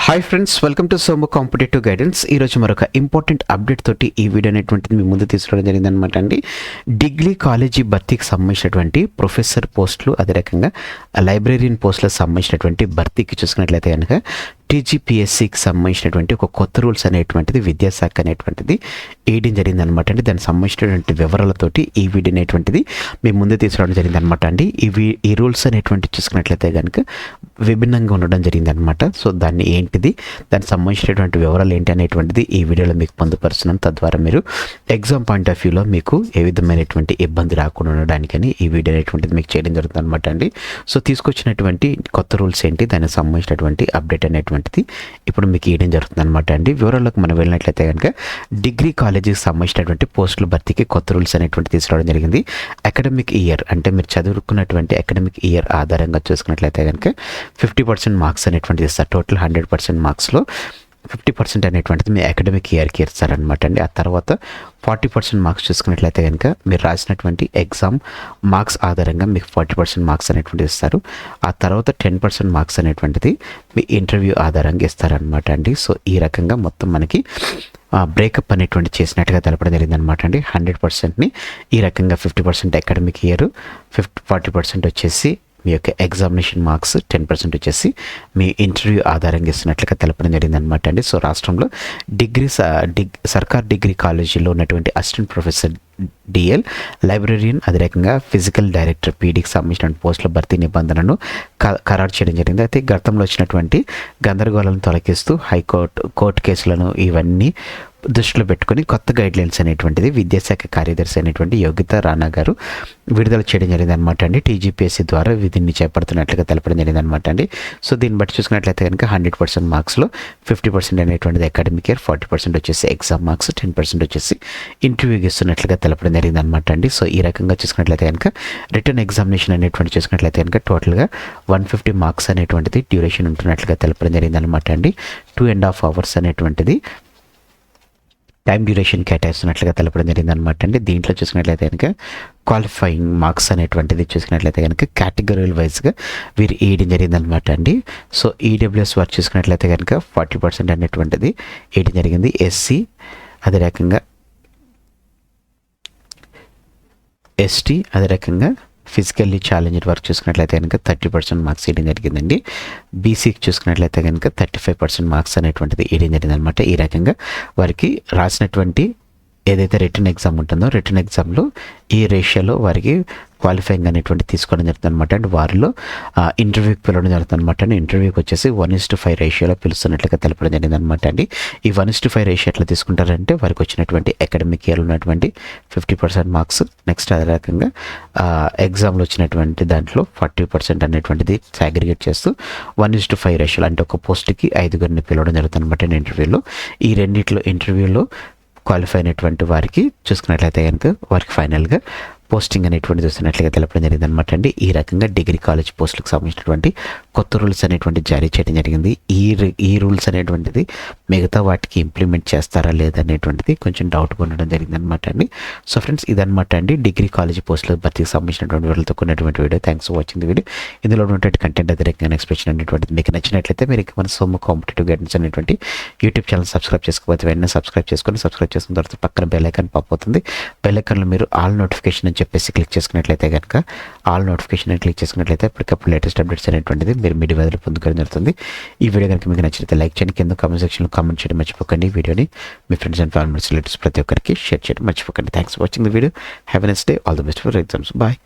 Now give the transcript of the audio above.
Hi friends, welcome to Somu competitive guidance. ఈరోజు మరొక important update తోటి ఈ వీడియో అనేటువంటిది మీ ముందు తీసుకురావడం జరిగింది అనమాట అండి. డిగ్రీ కాలేజీ భర్తీకి సంబంధించినటువంటి ప్రొఫెసర్ పోస్టులు, అదే రకంగా లైబ్రరీన్ పోస్టులకు సంబంధించినటువంటి భర్తీకి చూసుకున్నట్లయితే కనుక టీజీపీఎస్సీకి సంబంధించినటువంటి ఒక కొత్త రూల్స్ అనేటువంటిది విద్యాశాఖ అనేటువంటిది వేయడం జరిగింది అనమాట అండి. దానికి సంబంధించినటువంటి వివరాలతోటి ఈ వీడియో అనేటువంటిది మీ ముందు తీసుకురావడం జరిగింది అనమాట అండి. ఈ రూల్స్ అనేటువంటి చూసుకున్నట్లయితే కనుక విభిన్నంగా ఉండడం జరిగింది అనమాట. సో దాన్ని ఏంటిది, దానికి సంబంధించినటువంటి వివరాలు ఏంటి అనేటువంటిది ఈ వీడియోలో మీకు పొందుపరుస్తున్నాను. తద్వారా మీరు ఎగ్జామ్ పాయింట్ ఆఫ్ వ్యూలో మీకు ఏ విధమైనటువంటి ఇబ్బంది రాకుండా ఉండడానికని ఈ వీడియో అనేటువంటిది మీకు చేయడం జరుగుతుంది అనమాట అండి. సో తీసుకొచ్చినటువంటి కొత్త రూల్స్ ఏంటి, దానికి సంబంధించినటువంటి అప్డేట్ అనేటువంటిది ఇప్పుడు మీకు ఇవ్వడం జరుగుతుంది అనమాట అండి. వివరాలకు మనం వెళ్ళినట్లయితే కనుక డిగ్రీ కాలేజీకి సంబంధించినటువంటి పోస్టుల భర్తీకి కొత్త రూల్స్ అనేటువంటి తీసుకురావడం జరిగింది. అకాడమిక్ ఇయర్ అంటే మీరు చదువుకున్నటువంటి అకాడమిక్ ఇయర్ ఆధారంగా చూసుకున్నట్లయితే కనుక 50% మార్క్స్ అనేటువంటిది ఇస్తారు. టోటల్ 100% మార్క్స్లో 50% అనేటువంటిది మీ అకాడమిక్ ఇయర్కి ఇస్తారనమాట అండి. ఆ తర్వాత 40% మార్క్స్ చూసుకున్నట్లయితే కనుక మీరు రాసినటువంటి ఎగ్జామ్ మార్క్స్ ఆధారంగా మీకు 40% మార్క్స్ అనేటువంటిది ఇస్తారు. ఆ తర్వాత 10% మార్క్స్ అనేటువంటిది మీ ఇంటర్వ్యూ ఆధారంగా ఇస్తారనమాట అండి. సో ఈ రకంగా మొత్తం మనకి బ్రేకప్ అనేటువంటి చేసినట్టుగా తెలపడం జరిగింది అనమాట అండి. 100%ని ఈ రకంగా 50% అకాడమిక్ ఇయర్, 40% వచ్చేసి మీ యొక్క ఎగ్జామినేషన్ మార్క్స్, 10% వచ్చేసి మీ ఇంటర్వ్యూ ఆధారంగా ఇస్తున్నట్లుగా తెలపడం జరిగింది అనమాట అండి. సో రాష్ట్రంలో సర్కార్ డిగ్రీ కాలేజీలో ఉన్నటువంటి అసిస్టెంట్ ప్రొఫెసర్ డిఎల్, లైబ్రరీయన్, అదే రకంగా ఫిజికల్ డైరెక్టర్ పీడీకి సంబంధించిన పోస్టుల భర్తీ నిబంధనను ఖరారు చేయడం జరిగింది. అయితే గతంలో వచ్చినటువంటి గందరగోళాలను తొలగిస్తూ కోర్టు కేసులను ఇవన్నీ దృష్టిలో పెట్టుకుని కొత్త గైడ్లైన్స్ అనేటువంటిది విద్యాశాఖ కార్యదర్శి అనేటువంటి యోగిత రాణా గారు విడుదల చేయడం జరిగింది అనమాట అండి. టీజీపీఎస్సీ ద్వారా దీన్ని చేపడుతున్నట్లుగా తెలపడం జరిగింది అనమాట అండి. సో దీన్ని బట్టి చూసుకున్నట్లయితే కనుక 100% మార్క్స్లో 50% అనేటువంటిది అకాడమిక్ ఇయర్, 40% వచ్చేసి ఎగ్జామ్ మార్క్స్, 10% వచ్చేసి ఇంటర్వ్యూకి ఇస్తున్నట్లుగా తెలపడం జరిగింది అనమాట అండి. సో ఈ రకంగా చూసుకున్నట్లయితే కనుక రిటర్న్ ఎగ్జామినేషన్ అనేటువంటి చూసుకున్నట్లయితే కనుక టోటల్గా 150 మార్క్స్ అనేటువంటిది డ్యూరేషన్ ఉంటున్నట్లుగా తెలపడం జరిగింది అనమాట అండి. 2.5 hours అనేటువంటిది టైం డ్యూరేషన్ కేటాయిస్తున్నట్లుగా తెలపడం జరిగింది అనమాట అండి. దీంట్లో చూసుకున్నట్లయితే కనుక క్వాలిఫైయింగ్ మార్క్స్ అనేటువంటిది చూసుకున్నట్లయితే కనుక కేటగిరీల వైజ్గా వీరు వేయడం జరిగింది అనమాట అండి. సో ఈడబ్ల్యూఎస్ వారు చూసుకున్నట్లయితే కనుక 40% అనేటువంటిది వేయడం జరిగింది. ఎస్సీ, అదే రకంగా ఎస్టీ, అదే రకంగా ఫిజికల్లీ ఛాలెంజ్డ్ వర్క్ చూసుకున్నట్లయితే కనుక 30% మార్క్స్ వేయడం జరిగిందండి. బీసీకి చూసుకున్నట్లయితే కనుక 35% మార్క్స్ అనేటువంటిది వేయడం జరిగింది అనమాట. ఈ రకంగా వారికి రాసినటువంటి ఏదైతే రిటర్న్ ఎగ్జామ్ ఉంటుందో రిటర్న్ ఎగ్జామ్లో ఈ రేషియోలో వారికి క్వాలిఫైయింగ్ అనేటువంటి తీసుకోవడం జరుగుతుంది అనమాట. అండ్ వారిలో ఇంటర్వ్యూకి పిలవడం జరుగుతుంది అనమాట అండి. ఇంటర్వ్యూకి వచ్చేసి 1:5 రేషియోలో పిలుస్తున్నట్లుగా తెలపడం జరిగింది అనమాట అండి. ఈ 1:5 రేషియో ఎట్లా తీసుకుంటారంటే వారికి వచ్చినటువంటి అకాడమిక్ ఇయర్లో ఉన్నటువంటి 50% మార్క్స్, నెక్స్ట్ అదే రకంగా ఎగ్జామ్లో వచ్చినటువంటి దాంట్లో 40% అనేటువంటిది సాగ్రిగేట్ చేస్తూ 1:5 రేషియోలో అంటే ఒక పోస్ట్కి 5 పిలవడం జరుగుతుంది అనమాట అండి ఇంటర్వ్యూలో. ఈ రెండిట్లో ఇంటర్వ్యూలో క్వాలిఫై అయినటువంటి వారికి చూసుకున్నట్లయితే కనుక వారికి ఫైనల్గా పోస్టింగ్ అనేటువంటి చూస్తున్నట్లుగా తెలపడం జరిగింది అనమాట అండి. ఈ రకంగా డిగ్రీ కాలేజ్ పోస్టులకు సంబంధించినటువంటి కొత్త రూల్స్ అనేటువంటి జారీ చేయడం జరిగింది. ఈ రూల్స్ అనేటువంటిది మిగతా వాటికి ఇంప్లిమెంట్ చేస్తారా లేదా అనేటువంటిది కొంచెం డౌట్గా ఉండడం జరిగింది అనమాట అండి. సో ఫ్రెండ్స్, ఇదనమాట అండి డిగ్రీ కాలేజ్ పోస్టుల భర్తీకి సంబంధించినటువంటి వివరాలతో ఉన్నటువంటి video. Thanks for watching the video. ఇందులో ఉన్నటువంటి కంటెంట్ అదే రకంగా ఎక్స్ప్రెషన్ అనేటువంటిది మీకు నచ్చినట్లయితే మీరు మన సోము కాంపిటేటివ్ గైడెన్స్ అనేటువంటి యూట్యూబ్ ఛానల్ సబ్స్క్రైబ్ చేసుకోకపోతే వెంటనే సబ్స్క్రైబ్ చేసుకున్న తర్వాత పక్కన బెల్ ఐకాన్ పాప్ అవుతుంది. బెల్ ఐకాన్లో మీరు ఆల్ నోటిఫికేషన్ అని చెప్పేసి క్లిక్ చేసుకున్నట్లయితే కనుక ఆల్ నోటిఫికేషన్ క్లిక్ చేసుకున్నట్లయితే ఇప్పటికప్పుడు లేటెస్ట్ అప్డేట్స్ అనేటువంటిది మీరు మీ డివైజ్లో పొందుకోవడం జరుగుతుంది. ఈ వీడియో కనుక మీకు నచ్చితే లైక్ చేయండి, కింద కామెంట్ సెక్షన్లో కామెంట్ చేయడం మర్చిపోకండి. ఈ వీడియోని మీ ఫ్రెండ్స్ అండ్ ఫ్యామిలీస్ రిలేటివ్స్ ప్రతి ఒక్కరికి షేర్ చేయడం మర్చిపోకండి. Thanks for watching the video. Have a nice day. All the best for exams. Bye.